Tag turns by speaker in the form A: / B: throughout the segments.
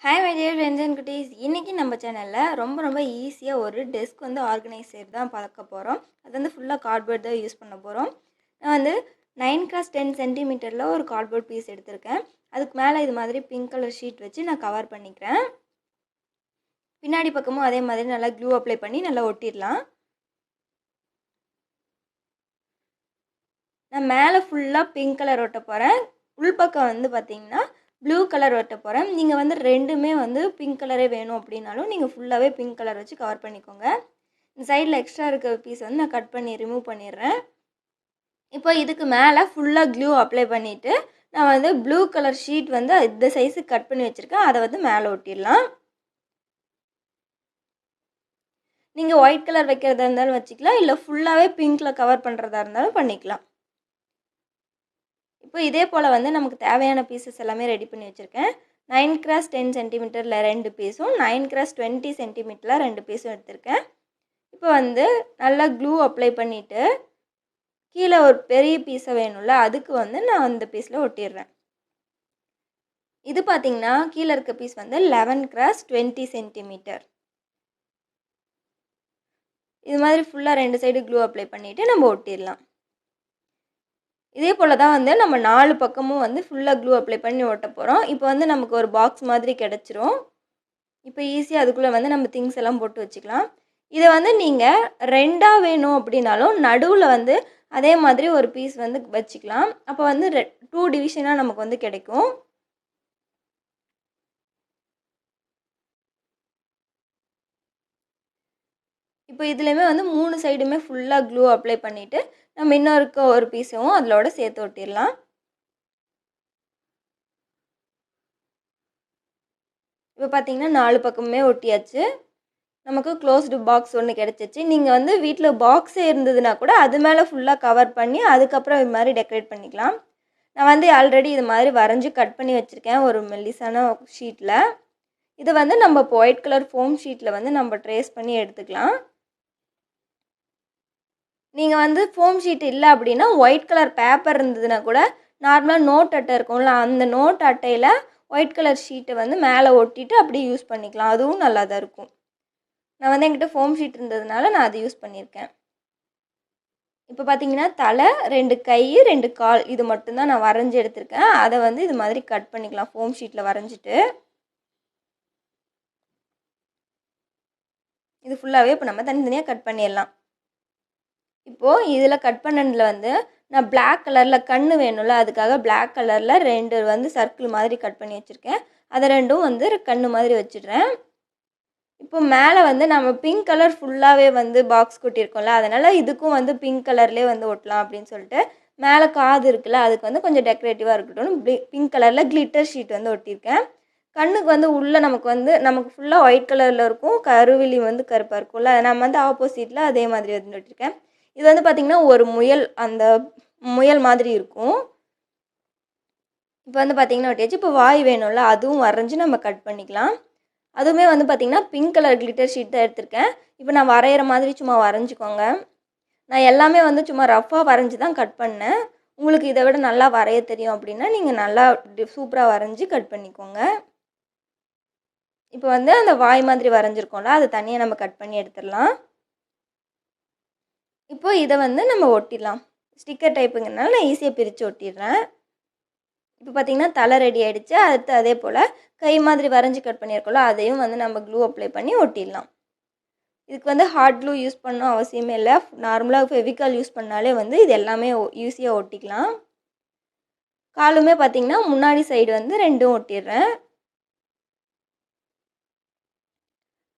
A: Hi my dear friends and cuties. இன்னைக்கு நம்ம சேனல்ல ரொம்ப ஈஸியா ஒரு டெஸ்க் வந்து ஆர்கனைஸ் செய்யறது தான் பார்க்க போறோம். அது வந்து ஃபுல்லா கார்ட்போர்ட் தான் யூஸ் பண்ண போறோம். நான் வந்து 9x10 சென்டிமீட்டர்ல ஒரு கார்ட்போர்ட் பீஸ் எடுத்துர்க்கேன். அதுக்கு மேல இது மாதிரி பிங்க் கலர் ஷீட் வச்சு நான் கவர் பண்ணிக்கிறேன். பின்னாடி பக்கமும் அதே மாதிரி நல்லா க்ளூ அப்ளை பண்ணி நல்லா ஒட்டிடலாம். நான் மேலே ஃபுல்லா பிங்க் கலர் ஒட்ட போறேன். உள்பக்கம் வந்து பாத்தீங்கன்னா ப்ளூ கலர் ஒட்ட போறேன். நீங்க வந்து ரெண்டுமே வந்து பிங்க் கலரே வேணும் அப்படினாலும் நீங்க ஃபுல்லாவே பிங்க் கலர் வச்சு கவர் பண்ணிக்கோங்க. இந்த சைடுல எக்ஸ்ட்ரா இருக்க பீஸ் வந்து நான் கட் பண்ணி ரிமூவ் பண்ணிடுறேன். இப்போ இதுக்கு மேலே ஃபுல்லா க்ளூ அப்ளை பண்ணிட்டு நான் வந்து ப்ளூ கலர் ஷீட் வந்து இந்த சைஸுக்கு கட் பண்ணி வச்சிருக்கேன். அதை வந்து மேலே ஒட்டிடலாம். நீங்க ஒயிட் கலர் வைக்கிறதா இருந்தாலும் வச்சுக்கலாம், இல்லை ஃபுல்லாவே பிங்க்ல கவர் பண்றதா இருந்தாலும் பண்ணிக்கலாம். இப்போ இதே போல் வந்து நமக்கு தேவையான பீசஸ் எல்லாமே ரெடி பண்ணி வச்சுருக்கேன். 9x10 சென்டிமீட்டரில் 2 பீஸும் 9x20 சென்டிமீட்டரில் 2 பீஸும் எடுத்திருக்கேன். இப்போ வந்து நல்லா க்ளூ அப்ளை பண்ணிவிட்டு கீழே ஒரு பெரிய பீஸை வேணும்ல, அதுக்கு வந்து நான் அந்த பீஸில் ஒட்டிடுறேன். இது பார்த்திங்கன்னா கீழே இருக்க பீஸ் வந்து 11x20 சென்டிமீட்டர். இது மாதிரி ஃபுல்லாக 2 சைடு க்ளூ அப்ளை பண்ணிவிட்டு நம்ம ஒட்டிடலாம். இதே போல் தான் வந்து நம்ம 4 பக்கமும் வந்து ஃபுல்லாக க்ளூ அப்ளை பண்ணி ஒட்ட போகிறோம். இப்போ வந்து நமக்கு ஒரு பாக்ஸ் மாதிரி கிடச்சிரும். இப்போ ஈஸியாக அதுக்குள்ளே வந்து நம்ம திங்ஸ் எல்லாம் போட்டு வச்சுக்கலாம். இதை வந்து நீங்கள் 2ஆக வேணும் அப்படின்னாலும் நடுவில் வந்து அதே மாதிரி ஒரு பீஸ் வந்து வச்சுக்கலாம். அப்போ வந்து 2 டிவிஷனாக நமக்கு வந்து கிடைக்கும். இப்போ இதுலேயுமே வந்து 3 சைடுமே ஃபுல்லாக க்ளூ அப்ளை பண்ணிவிட்டு நம்ம இன்னொருக்க ஒரு பீஸையும் அதோட சேர்த்து ஒட்டிடலாம். இப்போ பார்த்தீங்கன்னா 4 பக்கமுமே ஒட்டியாச்சு. நமக்கு க்ளோஸ்டு பாக்ஸ் ஒன்று கிடச்சிச்சு. நீங்கள் வந்து வீட்டில் பாக்ஸே இருந்ததுன்னா கூட அது மேலே ஃபுல்லாக கவர் பண்ணி அதுக்கப்புறம் இது மாதிரி டெக்கரேட் பண்ணிக்கலாம். நான் வந்து ஆல்ரெடி இது மாதிரி வரைஞ்சி கட் பண்ணி வச்சுருக்கேன் ஒரு மெல்லிசான ஷீட்டில். இதை வந்து நம்ம இப்போ ஒயிட் கலர் ஃபோம் ஷீட்டில் வந்து நம்ம ட்ரேஸ் பண்ணி எடுத்துக்கலாம். நீங்கள் வந்து ஃபோம் ஷீட் இல்லை அப்படின்னா ஒயிட் கலர் பேப்பர் இருந்ததுன்னா கூட நார்மலாக நோட் அட்டை இருக்கும்ல, அந்த நோட் அட்டையில் ஒயிட் கலர் ஷீட்டை வந்து மேலே ஒட்டிட்டு அப்படியே யூஸ் பண்ணிக்கலாம். அதுவும் நல்லா தான் இருக்கும். நான் வந்து என்கிட்ட ஃபோம் ஷீட் இருந்ததுனால நான் அதை யூஸ் பண்ணியிருக்கேன். இப்போ பார்த்தீங்கன்னா தலை, 2 கை, 2 கால் இது மட்டும்தான் நான் வரைஞ்சி எடுத்திருக்கேன். அதை வந்து இது மாதிரி கட் பண்ணிக்கலாம் ஃபோம் ஷீட்டில் வரைஞ்சிட்டு. இது ஃபுல்லாகவே இப்போ நம்ம தனித்தனியாக கட் பண்ணிடலாம். இப்போது இதில் கட் பண்ணதில் வந்து நான் பிளாக் கலரில் கண்ணு வேணும்ல, அதுக்காக பிளாக் கலரில் 2 வந்து சர்க்கிள் மாதிரி கட் பண்ணி வச்சுருக்கேன். அதை 2ம் வந்து கண்ணு மாதிரி வச்சிடுறேன். இப்போ மேலே வந்து நம்ம பிங்க் கலர் ஃபுல்லாகவே வந்து பாக்ஸ் கொட்டியிருக்கோம்ல, அதனால் இதுக்கும் வந்து பிங்க் கலர்லேயே வந்து ஒட்டலாம் அப்படின்னு சொல்லிட்டு மேலே காது இருக்குல்ல, அதுக்கு வந்து கொஞ்சம் டெக்கரேட்டிவாக இருக்கட்டும்னு பிங்க் கலரில் கிளிட்டர் ஷீட் வந்து ஒட்டியிருக்கேன். கண்ணுக்கு வந்து உள்ளே நமக்கு ஃபுல்லாக ஒயிட் கலரில் இருக்கும், கருவிழி வந்து கருப்பாக இருக்கும்ல, நம்ம வந்து ஆப்போசிட்டில் அதே மாதிரி வந்து ஒட்டியிருக்கேன். இது வந்து பார்த்திங்கன்னா ஒரு அந்த முயல் மாதிரி இருக்கும். இப்போ வந்து பார்த்திங்கன்னா ஒட்டியாச்சு. இப்போ வாய் வேணும்ல, அதுவும் வரைஞ்சி நம்ம கட் பண்ணிக்கலாம். அதுவுமே வந்து பார்த்திங்கன்னா பிங்க் கலர் கிளிட்டர் ஷீட் தான் எடுத்திருக்கேன். இப்போ நான் வரைகிற மாதிரி சும்மா வரைஞ்சிக்கோங்க. நான் எல்லாமே வந்து சும்மா ரஃப்பாக வரைஞ்சி தான் கட் பண்ணேன். உங்களுக்கு இதை விட நல்லா வரைய தெரியும் அப்படின்னா நீங்கள் நல்லா சூப்பராக வரைஞ்சி கட் பண்ணிக்கோங்க. இப்போ வந்து அந்த வாய் மாதிரி வரைஞ்சிருக்கோம்ல, அதை தனியாக நம்ம கட் பண்ணி எடுத்துடலாம். இப்போ இதை வந்து நம்ம ஒட்டிடலாம். ஸ்டிக்கர் டைப்புங்கிறதுனால நான் ஈஸியாக பிரித்து ஒட்டிடுறேன். இப்போ பார்த்திங்கன்னா தலை ரெடி ஆகிடுச்சு. அடுத்து அதே போல் கை மாதிரி வரைஞ்சி கட் பண்ணியிருக்கோம்ல, அதையும் வந்து நம்ம க்ளூ அப்ளை பண்ணி ஒட்டிடலாம். இதுக்கு வந்து ஹார்ட் க்ளூ யூஸ் பண்ணணும் அவசியமே இல்லை. நார்மலாக ஃபெவிகால் யூஸ் பண்ணாலே வந்து இது எல்லாமே ஈஸியாக ஒட்டிக்கலாம். காலுமே பார்த்திங்கன்னா முன்னாடி சைடு வந்து 2ம் ஒட்டிடுறேன்.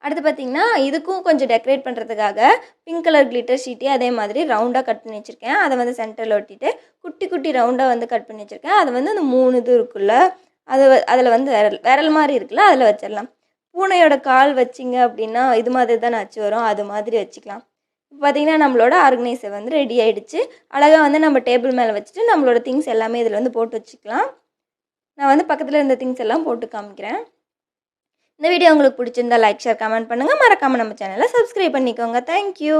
A: அடுத்து பார்த்திங்கன்னா இதுக்கும் கொஞ்சம் டெக்கரேட் பண்ணுறதுக்காக பிங்க் கலர் கிளிட்டர் ஷீட்டே அதே மாதிரி ரவுண்டாக கட் பண்ணி வச்சுருக்கேன். அதை வந்து சென்டரில் ஒட்டிட்டு குட்டி குட்டி ரவுண்டாக வந்து கட் பண்ணி வச்சுருக்கேன். அது வந்து அந்த 3 இது இருக்குல்ல, அதில் வந்து விரல் மாதிரி இருக்குல்ல, அதில் வச்சிடலாம். பூனையோட கால் வச்சிங்க அப்படின்னா இது மாதிரி தான் அச்சு வரும், அது மாதிரி வச்சுக்கலாம். இப்போ பார்த்திங்கன்னா நம்மளோட ஆர்கனைசர் வந்து ரெடி ஆகிடுச்சு. அழகாக வந்து நம்ம டேபிள் மேலே வச்சுட்டு நம்மளோட திங்ஸ் எல்லாமே இதில் வந்து போட்டு வச்சுக்கலாம். நான் வந்து பக்கத்தில் இருந்த திங்ஸ் எல்லாம் போட்டு காமிக்கிறேன். இந்த வீடியோ உங்களுக்கு பிடிச்சிருந்தா லைக், ஷேர், கமெண்ட் பண்ணுங்கள். மறக்காமல் நம்ம சேனலை சப்ஸ்கிரைப் பண்ணிக்கோங்க. தேங்க்யூ.